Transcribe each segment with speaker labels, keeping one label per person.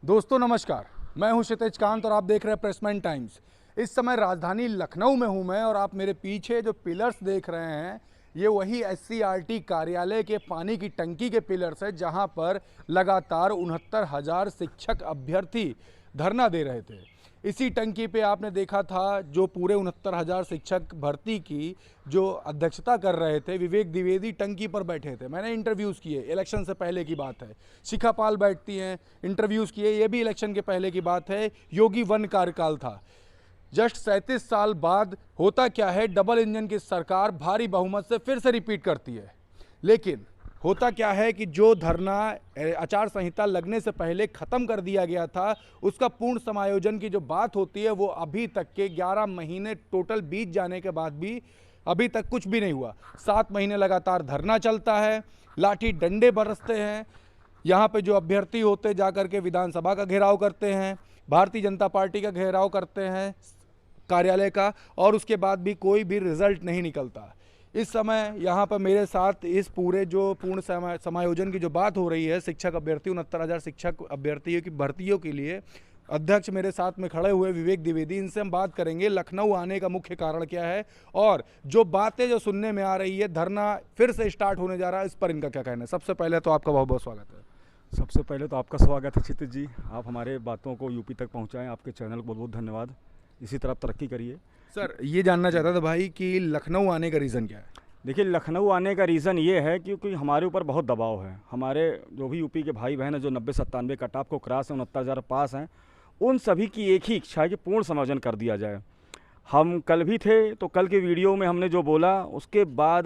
Speaker 1: दोस्तों नमस्कार, मैं हूं क्षितिज कांत और आप देख रहे हैं प्रेसमैन टाइम्स। इस समय राजधानी लखनऊ में हूं मैं और आप मेरे पीछे जो पिलर्स देख रहे हैं ये वही एससीईआरटी कार्यालय के पानी की टंकी के पिलर्स है, जहां पर लगातार 69,000 शिक्षक अभ्यर्थी धरना दे रहे थे। इसी टंकी पे आपने देखा था जो पूरे 69,000 शिक्षक भर्ती की जो अध्यक्षता कर रहे थे, विवेक द्विवेदी टंकी पर बैठे थे। मैंने इंटरव्यूज़ किए, इलेक्शन से पहले की बात है। शिखा पाल बैठती हैं, इंटरव्यूज़ किए, ये भी इलेक्शन के पहले की बात है। योगी वन कार्यकाल था। जस्ट 37 साल बाद होता क्या है, डबल इंजन की सरकार भारी बहुमत से फिर से रिपीट करती है। लेकिन होता क्या है कि जो धरना आचार संहिता लगने से पहले ख़त्म कर दिया गया था, उसका पूर्ण समायोजन की जो बात होती है वो अभी तक के 11 महीने टोटल बीत जाने के बाद भी अभी तक कुछ भी नहीं हुआ। 7 महीने लगातार धरना चलता है, लाठी डंडे बरसते हैं। यहाँ पे जो अभ्यर्थी होते जाकर के विधानसभा का घेराव करते हैं, भारतीय जनता पार्टी का घेराव करते हैं कार्यालय का, और उसके बाद भी कोई भी रिजल्ट नहीं निकलता। इस समय यहाँ पर मेरे साथ इस पूरे जो पूर्ण समायोजन की जो बात हो रही है, शिक्षक अभ्यर्थी 69,000 शिक्षक अभ्यर्थियों की भर्तियों के लिए अध्यक्ष मेरे साथ में खड़े हुए विवेक द्विवेदी, इनसे हम बात करेंगे लखनऊ आने का मुख्य कारण क्या है और जो बातें जो सुनने में आ रही है, धरना फिर से स्टार्ट होने जा रहा है, इस पर इनका क्या कहना है। सबसे पहले तो आपका बहुत बहुत स्वागत है।
Speaker 2: सबसे पहले तो आपका स्वागत है क्षितिज जी, आप हमारे बातों को यूपी तक पहुंचाएं। आपके चैनल को बहुत बहुत धन्यवाद। इसी तरह तरक्की करिए।
Speaker 1: सर, ये जानना चाहता था भाई कि लखनऊ आने का रीज़न क्या है।
Speaker 2: देखिए, लखनऊ आने का रीज़न ये है क्योंकि हमारे ऊपर बहुत दबाव है। हमारे जो भी यूपी के भाई बहन हैं जो 90-97 कट ऑफ को क्रॉस है, 69,000 पास हैं, उन सभी की एक ही इच्छा है कि पूर्ण समायोजन कर दिया जाए। हम कल भी थे तो कल के वीडियो में हमने जो बोला, उसके बाद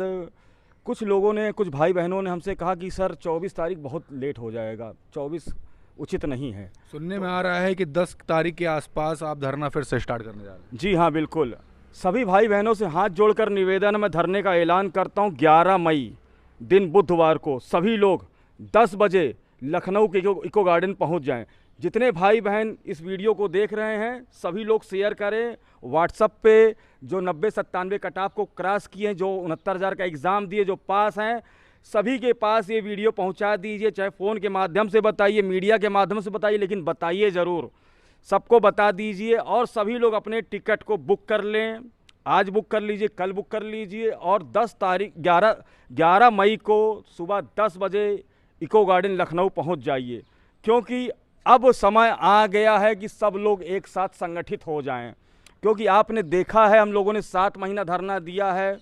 Speaker 2: कुछ लोगों ने, कुछ भाई बहनों ने हमसे कहा कि सर 24 तारीख बहुत लेट हो जाएगा, 24 उचित नहीं है।
Speaker 1: सुनने में आ रहा है कि 10 तारीख के आसपास आप धरना फिर से स्टार्ट करने जा रहे हैं।
Speaker 2: जी हाँ, बिल्कुल। सभी भाई बहनों से हाथ जोड़कर निवेदन मैं धरने का ऐलान करता हूँ। 11 मई दिन बुधवार को सभी लोग 10 बजे लखनऊ के इको गार्डन पहुँच जाएं। जितने भाई बहन इस वीडियो को देख रहे हैं सभी लोग शेयर करें। व्हाट्सएप पे जो 90-97 कट ऑफ को क्रॉस किए हैं, जो 69,000 का एग्ज़ाम दिए, जो पास हैं, सभी के पास ये वीडियो पहुंचा दीजिए। चाहे फ़ोन के माध्यम से बताइए, मीडिया के माध्यम से बताइए, लेकिन बताइए ज़रूर, सबको बता दीजिए। और सभी लोग अपने टिकट को बुक कर लें। आज बुक कर लीजिए, कल बुक कर लीजिए, और 11 मई को सुबह 10 बजे इको गार्डन लखनऊ पहुंच जाइए, क्योंकि अब समय आ गया है कि सब लोग एक साथ संगठित हो जाएं। क्योंकि आपने देखा है, हम लोगों ने 7 महीना धरना दिया है,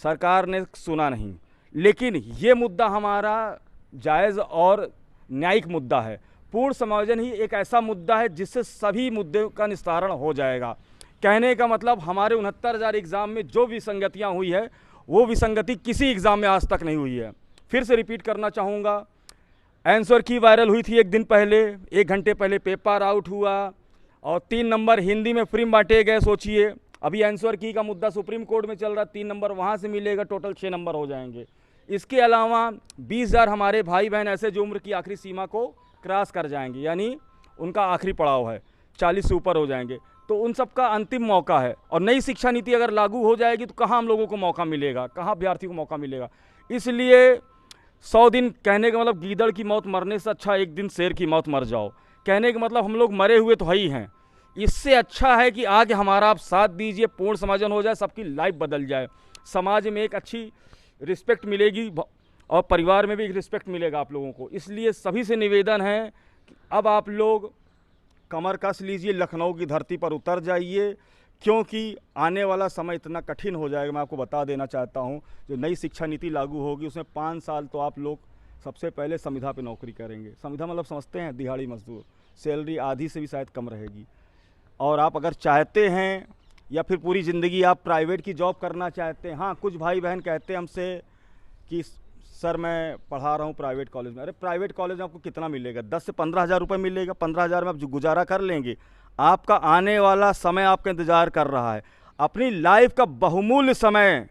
Speaker 2: सरकार ने सुना नहीं। लेकिन ये मुद्दा हमारा जायज़ और न्यायिक मुद्दा है। पूर्ण समायोजन ही एक ऐसा मुद्दा है जिससे सभी मुद्दों का निस्तारण हो जाएगा। कहने का मतलब, हमारे 69,000 एग्ज़ाम में जो विसंगतियाँ हुई है, वो विसंगति किसी एग्ज़ाम में आज तक नहीं हुई है। फिर से रिपीट करना चाहूँगा, आंसर की वायरल हुई थी एक दिन पहले, 1 घंटे पहले पेपर आउट हुआ, और 3 नंबर हिंदी में फ्री बांटे गए। सोचिए, अभी आंसर की का मुद्दा सुप्रीम कोर्ट में चल रहा, 3 नंबर वहाँ से मिलेगा, टोटल 6 नंबर हो जाएंगे। इसके अलावा 20,000 हमारे भाई बहन ऐसे जो उम्र की आखिरी सीमा को क्रॉस कर जाएंगे, यानी उनका आखिरी पड़ाव है, 40 से ऊपर हो जाएंगे, तो उन सब का अंतिम मौका है। और नई शिक्षा नीति अगर लागू हो जाएगी तो कहाँ हम लोगों को मौका मिलेगा, कहाँ अभ्यर्थी को मौका मिलेगा। इसलिए 100 दिन, कहने का मतलब गीदड़ की मौत मरने से अच्छा 1 दिन शेर की मौत मर जाओ। कहने का मतलब हम लोग मरे हुए तो है ही हैं। इससे अच्छा है कि आगे हमारा आप साथ दीजिए, पूर्ण समायोजन हो जाए, सबकी लाइफ बदल जाए, समाज में एक अच्छी रिस्पेक्ट मिलेगी और परिवार में भी एक रिस्पेक्ट मिलेगा आप लोगों को। इसलिए सभी से निवेदन है कि अब आप लोग कमर कस लीजिए, लखनऊ की धरती पर उतर जाइए, क्योंकि आने वाला समय इतना कठिन हो जाएगा। मैं आपको बता देना चाहता हूं, जो नई शिक्षा नीति लागू होगी उसमें 5 साल तो आप लोग सबसे पहले संविदा पे नौकरी करेंगे। संविदा मतलब समझते हैं, दिहाड़ी मजदूर, सैलरी आधी से भी शायद कम रहेगी। और आप अगर चाहते हैं या फिर पूरी ज़िंदगी आप प्राइवेट की जॉब करना चाहते हैं, हाँ, कुछ भाई बहन कहते हैं हमसे कि सर मैं पढ़ा रहा हूँ प्राइवेट कॉलेज में। अरे प्राइवेट कॉलेज में आपको कितना मिलेगा? 10 से 15,000 रुपये मिलेगा। 15,000 में आप गुजारा कर लेंगे? आपका आने वाला समय आपका इंतज़ार कर रहा है। अपनी लाइफ का बहुमूल्य समय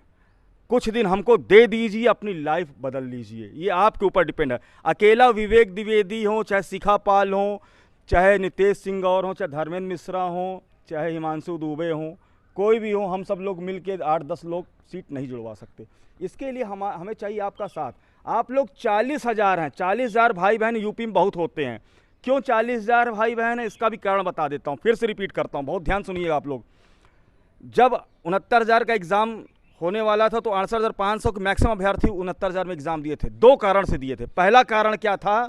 Speaker 2: कुछ दिन हमको दे दीजिए, अपनी लाइफ बदल लीजिए। ये आपके ऊपर डिपेंड है। अकेला विवेक द्विवेदी हो, चाहे शिखा पाल हो, चाहे नितेश सिंह गौर हो, चाहे धर्मेंद्र मिश्रा हो, चाहे हिमांशु दुबे हो, कोई भी हो, हम सब लोग मिलके 8-10 लोग सीट नहीं जुड़वा सकते। इसके लिए हमें चाहिए आपका साथ। आप लोग 40,000 हैं, 40,000 भाई बहन यूपी में बहुत होते हैं। क्यों 40,000 भाई बहन है, इसका भी कारण बता देता हूँ, फिर से रिपीट करता हूँ, बहुत ध्यान सुनिएगा आप लोग। जब 69,000 का एग्ज़ाम होने वाला था तो 68,500 के मैक्सिमम अभ्यर्थी 69,000 में एग्ज़ाम दिए थे। दो कारण से दिए थे। पहला कारण क्या था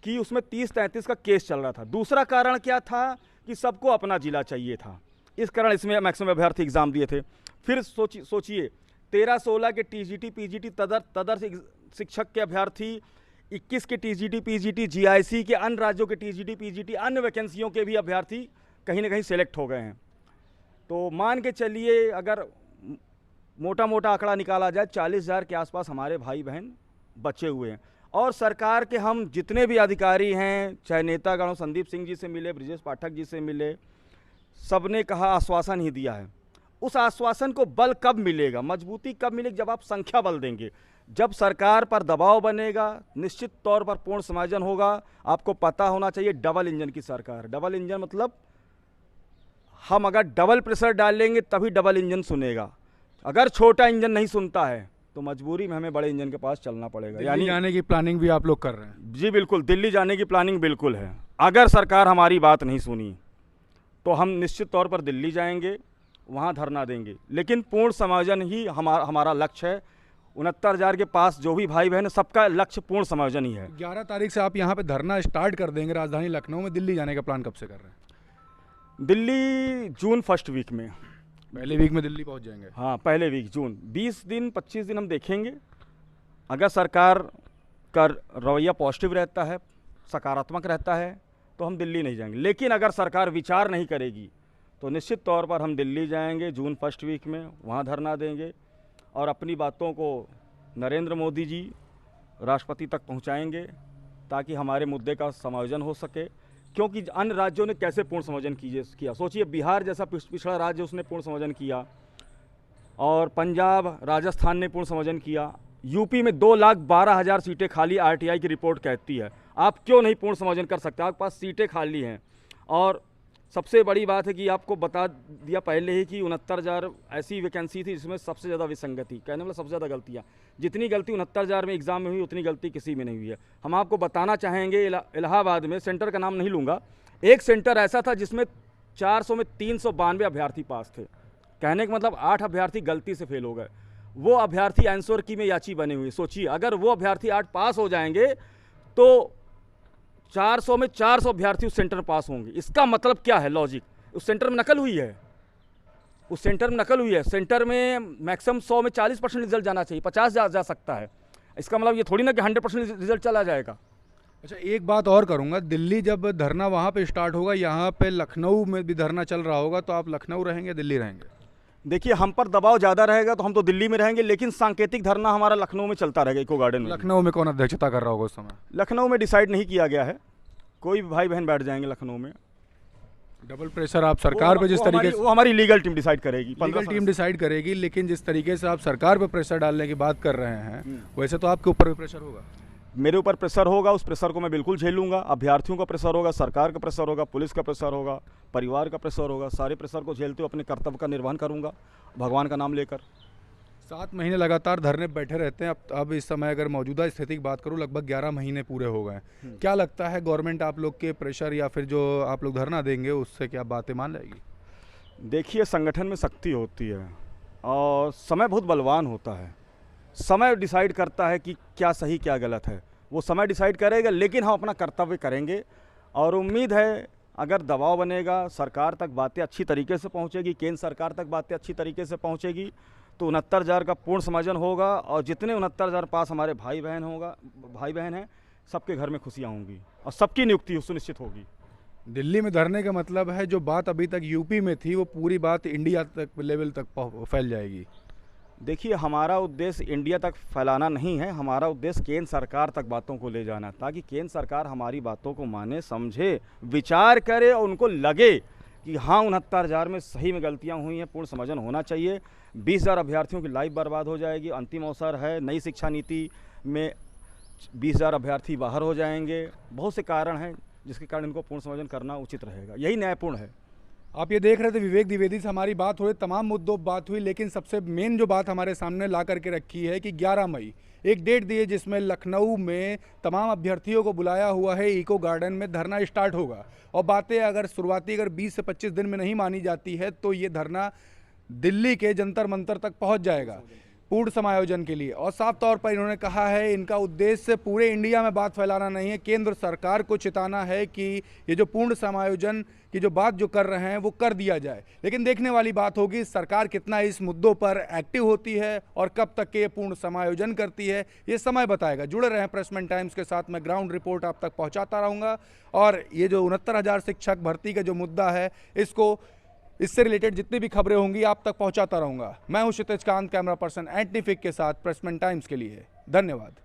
Speaker 2: कि उसमें 30-33 का केस चल रहा था। दूसरा कारण क्या था कि सबको अपना जिला चाहिए था, इस कारण इसमें मैक्सिमम अभ्यर्थी एग्ज़ाम दिए थे। फिर सोचिए 13-16 के टीजीटी पीजीटी तदर्थ शिक्षक के अभ्यर्थी, 21 के टीजीटी पीजीटी जीआईसी के, अन्य राज्यों के टीजीटी पीजीटी, अन्य वैकेंसियों के भी अभ्यर्थी कहीं ना कहीं सेलेक्ट हो गए हैं। तो मान के चलिए अगर मोटा मोटा आंकड़ा निकाला जाए 40,000 के आसपास हमारे भाई बहन बचे हुए हैं। और सरकार के हम जितने भी अधिकारी हैं, चाहे नेतागण, संदीप सिंह जी से मिले, ब्रजेश पाठक जी से मिले, सब ने कहा, आश्वासन ही दिया है। उस आश्वासन को बल कब मिलेगा, मजबूती कब मिलेगी? जब आप संख्या बल देंगे, जब सरकार पर दबाव बनेगा, निश्चित तौर पर पूर्ण समायोजन होगा। आपको पता होना चाहिए डबल इंजन की सरकार। डबल इंजन मतलब हम अगर डबल प्रेशर डालेंगे तभी डबल इंजन सुनेगा। अगर छोटा इंजन नहीं सुनता है तो मजबूरी में हमें बड़े इंजन के पास चलना पड़ेगा।
Speaker 1: यानी जाने की प्लानिंग भी आप लोग कर रहे हैं?
Speaker 2: जी बिल्कुल, दिल्ली जाने की प्लानिंग बिल्कुल है। अगर सरकार हमारी बात नहीं सुनी तो हम निश्चित तौर पर दिल्ली जाएंगे, वहाँ धरना देंगे, लेकिन पूर्ण समायोजन ही हमारा लक्ष्य है। 69,000 के पास जो भी भाई बहन, सबका लक्ष्य पूर्ण समायोजन ही है।
Speaker 1: 11 तारीख से आप यहाँ पे धरना स्टार्ट कर देंगे राजधानी लखनऊ में। दिल्ली जाने का प्लान कब से कर रहे हैं?
Speaker 2: दिल्ली जून फर्स्ट वीक में,
Speaker 1: पहले वीक में दिल्ली पहुँच जाएंगे?
Speaker 2: हाँ, पहले वीक जून, 20 दिन 25 दिन हम देखेंगे। अगर सरकार का रवैया पॉजिटिव रहता है, सकारात्मक रहता है, तो हम दिल्ली नहीं जाएंगे। लेकिन अगर सरकार विचार नहीं करेगी तो निश्चित तौर पर हम दिल्ली जाएंगे जून फर्स्ट वीक में, वहाँ धरना देंगे और अपनी बातों को नरेंद्र मोदी जी, राष्ट्रपति तक पहुँचाएंगे ताकि हमारे मुद्दे का समायोजन हो सके। क्योंकि अन्य राज्यों ने कैसे पूर्ण समायोजन किया, सोचिए बिहार जैसा पिछड़ा राज्य, उसने पूर्ण समायोजन किया, और पंजाब, राजस्थान ने पूर्ण समायोजन किया। यूपी में 2,12,000 सीटें खाली, आरटीआई की रिपोर्ट कहती है। आप क्यों नहीं पूर्ण समायोजन कर सकते? आपके पास सीटें खाली हैं। और सबसे बड़ी बात है कि आपको बता दिया पहले ही कि 69,000 ऐसी वैकेंसी थी जिसमें सबसे ज़्यादा विसंगति, कहने मतलब सबसे ज़्यादा गलतियाँ। जितनी गलती 69,000 में एग्ज़ाम में हुई उतनी गलती किसी में नहीं हुई है। हम आपको बताना चाहेंगे, इलाहाबाद में, सेंटर का नाम नहीं लूँगा, एक सेंटर ऐसा था जिसमें 400 में 392 अभ्यर्थी पास थे। कहने का मतलब 8 अभ्यर्थी गलती से फेल हो गए। वो अभ्यर्थी आंसर की में याची बने हुए। सोचिए अगर वो अभ्यर्थी 8 पास हो जाएंगे तो 400 में 400 अभ्यर्थी उस सेंटर में पास होंगे। इसका मतलब क्या है लॉजिक? उस सेंटर में नकल हुई है, उस सेंटर में नकल हुई है। सेंटर में मैक्सिमम 100 में 40% रिजल्ट जाना चाहिए, 50 जा सकता है। इसका मतलब ये थोड़ी ना कि 100% रिजल्ट चला जाएगा।
Speaker 1: अच्छा, एक बात और करूँगा, दिल्ली जब धरना वहाँ पे स्टार्ट होगा, यहाँ पे लखनऊ में भी धरना चल रहा होगा, तो आप लखनऊ रहेंगे, दिल्ली रहेंगे?
Speaker 2: देखिए, हम पर दबाव ज़्यादा रहेगा तो हम तो दिल्ली में रहेंगे, लेकिन सांकेतिक धरना हमारा लखनऊ में चलता रहेगा, इको गार्डन में।
Speaker 1: लखनऊ में कौन अध्यक्षता कर रहा होगा उस समय?
Speaker 2: लखनऊ में डिसाइड नहीं किया गया है, कोई भी भाई बहन बैठ जाएंगे लखनऊ में।
Speaker 1: डबल प्रेशर आप सरकार पे जिस तरीके से,
Speaker 2: वो हमारी लीगल टीम डिसाइड करेगी,
Speaker 1: लीगल टीम डिसाइड करेगी, लेकिन जिस तरीके से आप सरकार पे प्रेशर डालने की बात कर रहे हैं, वैसे तो आपके ऊपर भी प्रेशर होगा।
Speaker 2: मेरे ऊपर प्रेशर होगा, उस प्रेशर को मैं बिल्कुल झेलूंगा। अभ्यर्थियों का प्रेशर होगा, सरकार का प्रेशर होगा, पुलिस का प्रेशर होगा, परिवार का प्रेशर होगा। सारे प्रेशर को झेलते हुए अपने कर्तव्य का निर्वहन करूंगा, भगवान का नाम लेकर।
Speaker 1: 7 महीने लगातार धरने बैठे रहते हैं। अब इस समय अगर मौजूदा स्थिति की बात करूं, लगभग 11 महीने पूरे हो गए। क्या लगता है, गवर्नमेंट आप लोग के प्रेशर या फिर जो आप लोग धरना देंगे उससे क्या बातें मान लेगी?
Speaker 2: देखिए, संगठन में शक्ति होती है और समय बहुत बलवान होता है। समय डिसाइड करता है कि क्या सही क्या गलत है, वो समय डिसाइड करेगा, लेकिन हम अपना कर्तव्य करेंगे। और उम्मीद है अगर दबाव बनेगा, सरकार तक बातें अच्छी तरीके से पहुंचेगी, केंद्र सरकार तक बातें अच्छी तरीके से पहुंचेगी, तो 69,000 का पूर्ण समायोजन होगा। और जितने 69,000 पास हमारे भाई बहन हैं, सबके घर में खुशियाँ होंगी और सबकी नियुक्ति सुनिश्चित होगी।
Speaker 1: दिल्ली में धरने का मतलब है जो बात अभी तक यूपी में थी वो पूरी बात इंडिया तक लेवल तक फैल जाएगी।
Speaker 2: देखिए, हमारा उद्देश्य इंडिया तक फैलाना नहीं है, हमारा उद्देश्य केंद्र सरकार तक बातों को ले जाना, ताकि केंद्र सरकार हमारी बातों को माने, समझे, विचार करे और उनको लगे कि हाँ 69,000 में सही में गलतियाँ हुई हैं, पूर्ण समायोजन होना चाहिए। 20,000 अभ्यर्थियों की लाइफ बर्बाद हो जाएगी। अंतिम अवसर है, नई शिक्षा नीति में 20,000 अभ्यर्थी बाहर हो जाएंगे। बहुत से कारण हैं जिसके कारण इनको पूर्ण समायोजन करना उचित रहेगा, यही न्यायपूर्ण है।
Speaker 1: आप ये देख रहे थे विवेक द्विवेदी से हमारी बात हुई, तमाम मुद्दों पर बात हुई, लेकिन सबसे मेन जो बात हमारे सामने ला करके रखी है कि 11 मई एक डेट दी है जिसमें लखनऊ में तमाम अभ्यर्थियों को बुलाया हुआ है, इको गार्डन में धरना स्टार्ट होगा। और बातें अगर 20 से 25 दिन में नहीं मानी जाती है तो ये धरना दिल्ली के जंतर मंतर तक पहुंच जाएगा पूर्ण समायोजन के लिए। और साफ तौर पर इन्होंने कहा है इनका उद्देश्य पूरे इंडिया में बात फैलाना नहीं है, केंद्र सरकार को चेताना है कि ये जो पूर्ण समायोजन की जो बात जो कर रहे हैं वो कर दिया जाए। लेकिन देखने वाली बात होगी सरकार कितना इस मुद्दों पर एक्टिव होती है और कब तक के ये पूर्ण समायोजन करती है, ये समय बताएगा। जुड़े रहें प्रेसमेंट टाइम्स के साथ, मैं ग्राउंड रिपोर्ट आप तक पहुँचाता रहूँगा। और ये जो 69,000 शिक्षक भर्ती का जो मुद्दा है इससे रिलेटेड जितनी भी खबरें होंगी आप तक पहुंचाता रहूंगा। मैं हूं क्षितिज कांत, कैमरा पर्सन एंटनी फिक के साथ प्रेसमेंट टाइम्स के लिए। धन्यवाद।